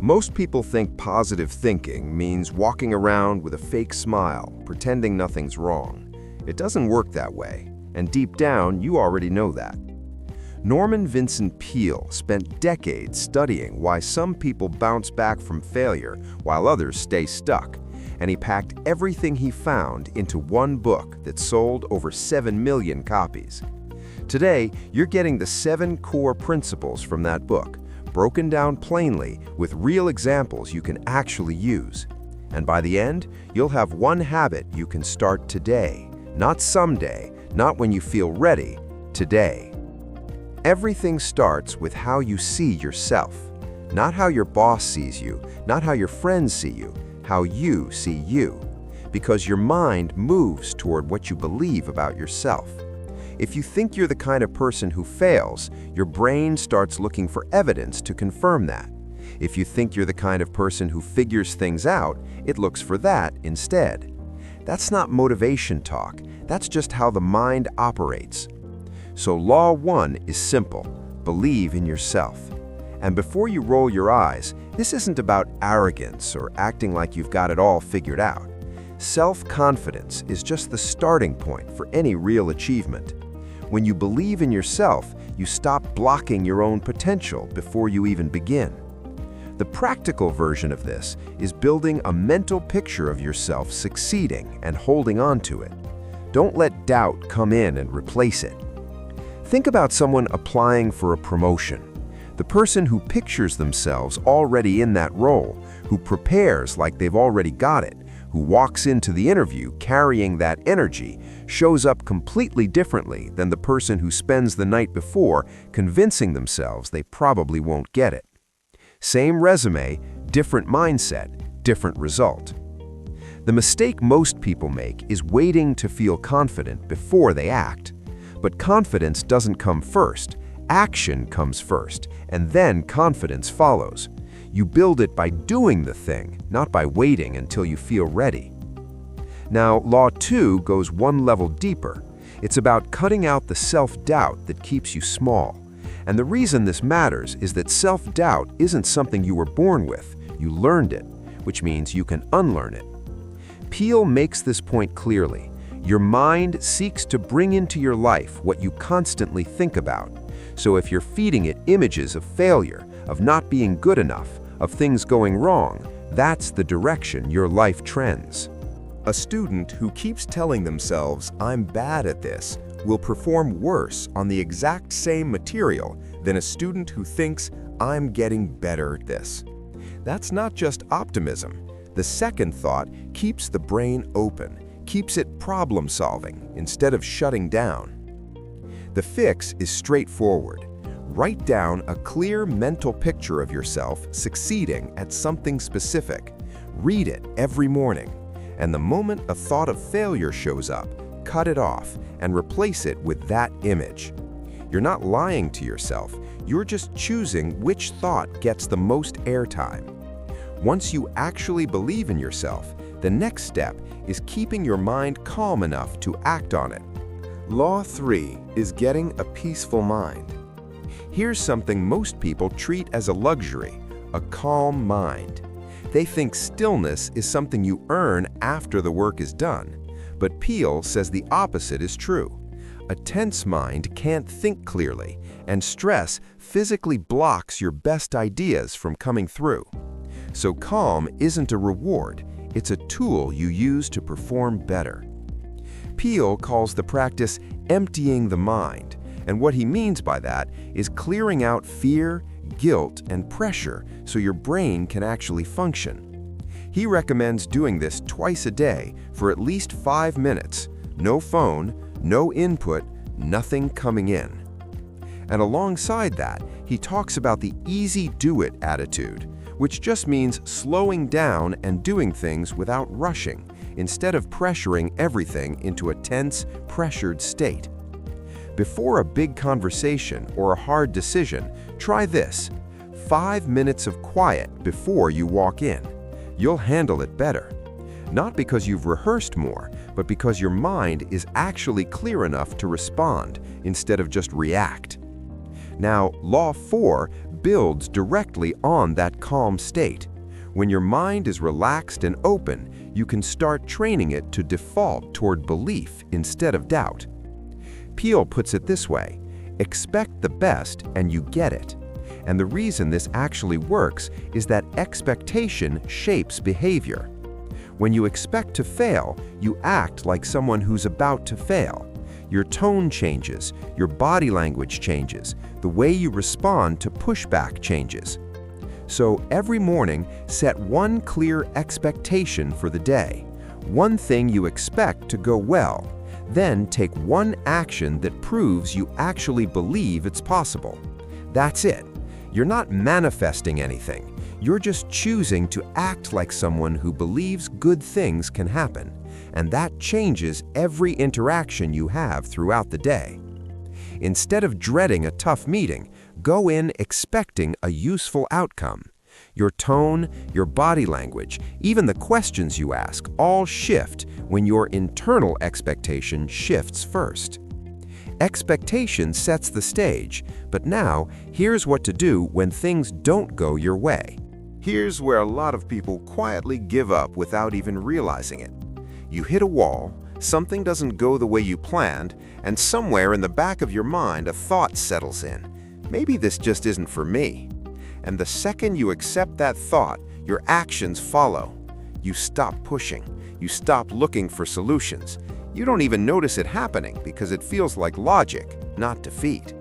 Most people think positive thinking means walking around with a fake smile, pretending nothing's wrong. It doesn't work that way, and deep down, you already know that. Norman Vincent Peale spent decades studying why some people bounce back from failure while others stay stuck, and he packed everything he found into one book that sold over 7 million copies. Today, you're getting the 7 core principles from that book, broken down plainly with real examples you can actually use. And by the end, you'll have one habit you can start today, not someday, not when you feel ready, today. Everything starts with how you see yourself, not how your boss sees you, not how your friends see you, how you see you, because your mind moves toward what you believe about yourself. If you think you're the kind of person who fails, your brain starts looking for evidence to confirm that. If you think you're the kind of person who figures things out, it looks for that instead. That's not motivation talk, that's just how the mind operates. So Law 1 is simple: believe in yourself. And before you roll your eyes, this isn't about arrogance or acting like you've got it all figured out. Self-confidence is just the starting point for any real achievement. When you believe in yourself, you stop blocking your own potential before you even begin. The practical version of this is building a mental picture of yourself succeeding and holding on to it. Don't let doubt come in and replace it. Think about someone applying for a promotion. The person who pictures themselves already in that role, who prepares like they've already got it, who walks into the interview carrying that energy, shows up completely differently than the person who spends the night before convincing themselves they probably won't get it. Same resume, different mindset, different result. The mistake most people make is waiting to feel confident before they act. But confidence doesn't come first. Action comes first, and then confidence follows. You build it by doing the thing, not by waiting until you feel ready. Now, Law 2 goes one level deeper. It's about cutting out the self-doubt that keeps you small. And the reason this matters is that self-doubt isn't something you were born with. You learned it, which means you can unlearn it. Peale makes this point clearly. Your mind seeks to bring into your life what you constantly think about. So if you're feeding it images of failure, of not being good enough, of things going wrong, that's the direction your life trends. A student who keeps telling themselves, "I'm bad at this," will perform worse on the exact same material than a student who thinks, "I'm getting better at this." That's not just optimism. The second thought keeps the brain open, keeps it problem-solving instead of shutting down. The fix is straightforward. Write down a clear mental picture of yourself succeeding at something specific. Read it every morning. And the moment a thought of failure shows up, cut it off and replace it with that image. You're not lying to yourself. You're just choosing which thought gets the most airtime. Once you actually believe in yourself, the next step is keeping your mind calm enough to act on it. Law 3 is getting a peaceful mind. Here's something most people treat as a luxury: a calm mind. They think stillness is something you earn after the work is done. But Peale says the opposite is true. A tense mind can't think clearly, and stress physically blocks your best ideas from coming through. So calm isn't a reward, it's a tool you use to perform better. Peale calls the practice emptying the mind, and what he means by that is clearing out fear, guilt, and pressure so your brain can actually function. He recommends doing this twice a day for at least 5 minutes. No phone, no input, nothing coming in. And alongside that, he talks about the easy do-it attitude, which just means slowing down and doing things without rushing, instead of pressuring everything into a tense, pressured state. Before a big conversation or a hard decision, try this: 5 minutes of quiet before you walk in. You'll handle it better. Not because you've rehearsed more, but because your mind is actually clear enough to respond instead of just react. Now, Law 4 builds directly on that calm state. When your mind is relaxed and open, you can start training it to default toward belief instead of doubt. Peale puts it this way: expect the best and you get it. And the reason this actually works is that expectation shapes behavior. When you expect to fail, you act like someone who's about to fail. Your tone changes, your body language changes, the way you respond to pushback changes. So every morning, set one clear expectation for the day, one thing you expect to go well. Then take one action that proves you actually believe it's possible. That's it. You're not manifesting anything. You're just choosing to act like someone who believes good things can happen, and that changes every interaction you have throughout the day. Instead of dreading a tough meeting, go in expecting a useful outcome. Your tone, your body language, even the questions you ask all shift when your internal expectation shifts first. Expectation sets the stage, but now here's what to do when things don't go your way. Here's where a lot of people quietly give up without even realizing it. You hit a wall, something doesn't go the way you planned, and somewhere in the back of your mind a thought settles in. Maybe this just isn't for me. And the second you accept that thought, your actions follow. You stop pushing. You stop looking for solutions. You don't even notice it happening because it feels like logic, not defeat.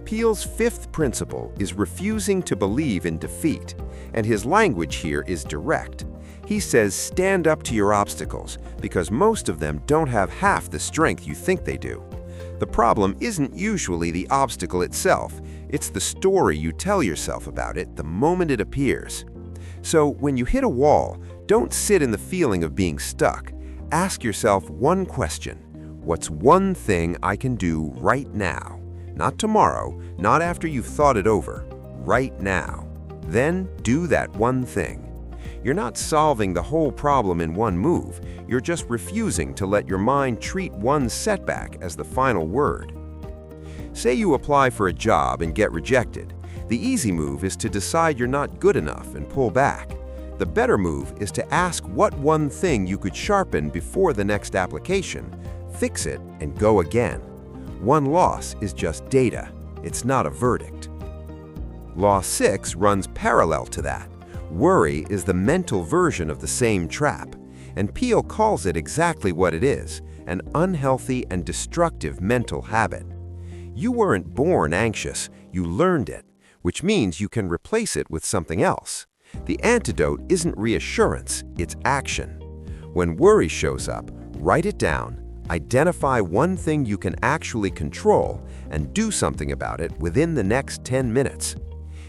Peale's fifth principle is refusing to believe in defeat, and his language here is direct. He says stand up to your obstacles because most of them don't have half the strength you think they do. The problem isn't usually the obstacle itself, it's the story you tell yourself about it the moment it appears. So when you hit a wall, don't sit in the feeling of being stuck. Ask yourself one question: what's one thing I can do right now? Not tomorrow, not after you've thought it over, right now. Then do that one thing. You're not solving the whole problem in one move, you're just refusing to let your mind treat one setback as the final word. Say you apply for a job and get rejected. The easy move is to decide you're not good enough and pull back. The better move is to ask what one thing you could sharpen before the next application, fix it, and go again. One loss is just data. It's not a verdict. Law 6 runs parallel to that. Worry is the mental version of the same trap, and Peale calls it exactly what it is, an unhealthy and destructive mental habit. You weren't born anxious, you learned it, which means you can replace it with something else. The antidote isn't reassurance, it's action. When worry shows up, write it down, identify one thing you can actually control, and do something about it within the next 10 minutes.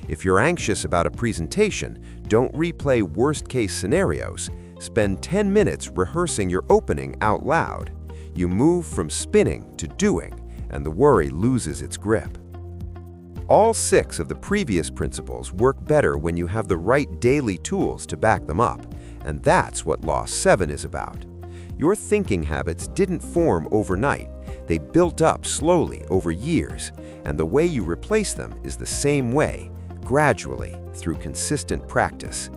If you're anxious about a presentation, don't replay worst-case scenarios. Spend 10 minutes rehearsing your opening out loud. You move from spinning to doing, and the worry loses its grip. All 6 of the previous principles work better when you have the right daily tools to back them up, and that's what Law 7 is about. Your thinking habits didn't form overnight. They built up slowly over years, and the way you replace them is the same way, gradually, through consistent practice.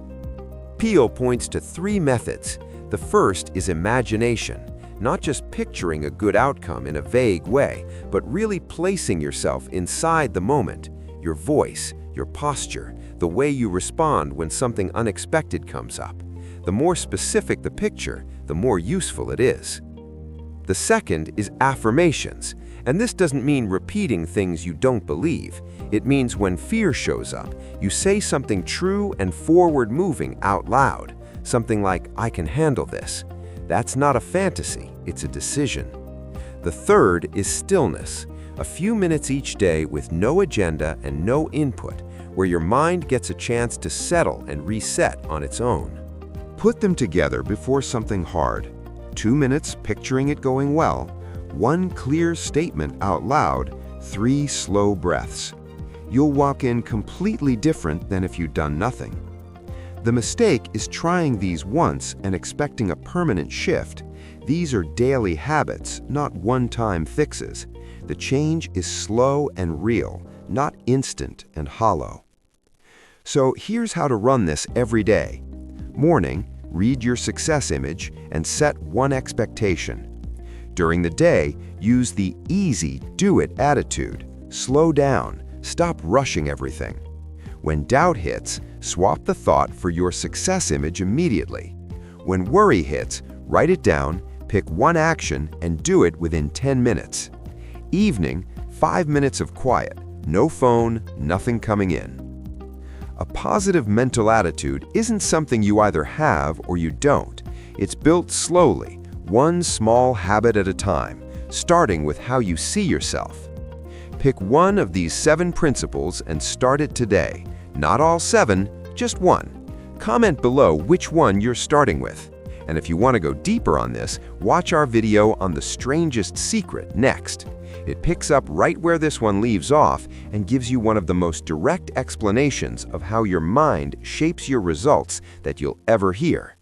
Peale points to 3 methods. The first is imagination, not just picturing a good outcome in a vague way, but really placing yourself inside the moment, your voice, your posture, the way you respond when something unexpected comes up. The more specific the picture, the more useful it is. The second is affirmations, and this doesn't mean repeating things you don't believe. It means when fear shows up, you say something true and forward-moving out loud, something like, "I can handle this." That's not a fantasy, it's a decision. The third is stillness, a few minutes each day with no agenda and no input, where your mind gets a chance to settle and reset on its own. Put them together before something hard. 2 minutes picturing it going well, 1 clear statement out loud, 3 slow breaths. You'll walk in completely different than if you'd done nothing. The mistake is trying these once and expecting a permanent shift. These are daily habits, not one-time fixes. The change is slow and real, not instant and hollow. So here's how to run this every day. Morning, read your success image and set one expectation. During the day, use the easy, do-it attitude. Slow down, stop rushing everything. When doubt hits, swap the thought for your success image immediately. When worry hits, write it down, pick one action, and do it within 10 minutes. Evening, 5 minutes of quiet. No phone, nothing coming in. A positive mental attitude isn't something you either have or you don't. It's built slowly, one small habit at a time, starting with how you see yourself. Pick one of these 7 principles and start it today. Not all 7, just one. Comment below which one you're starting with. And if you want to go deeper on this, watch our video on the strangest secret next. It picks up right where this one leaves off and gives you one of the most direct explanations of how your mind shapes your results that you'll ever hear.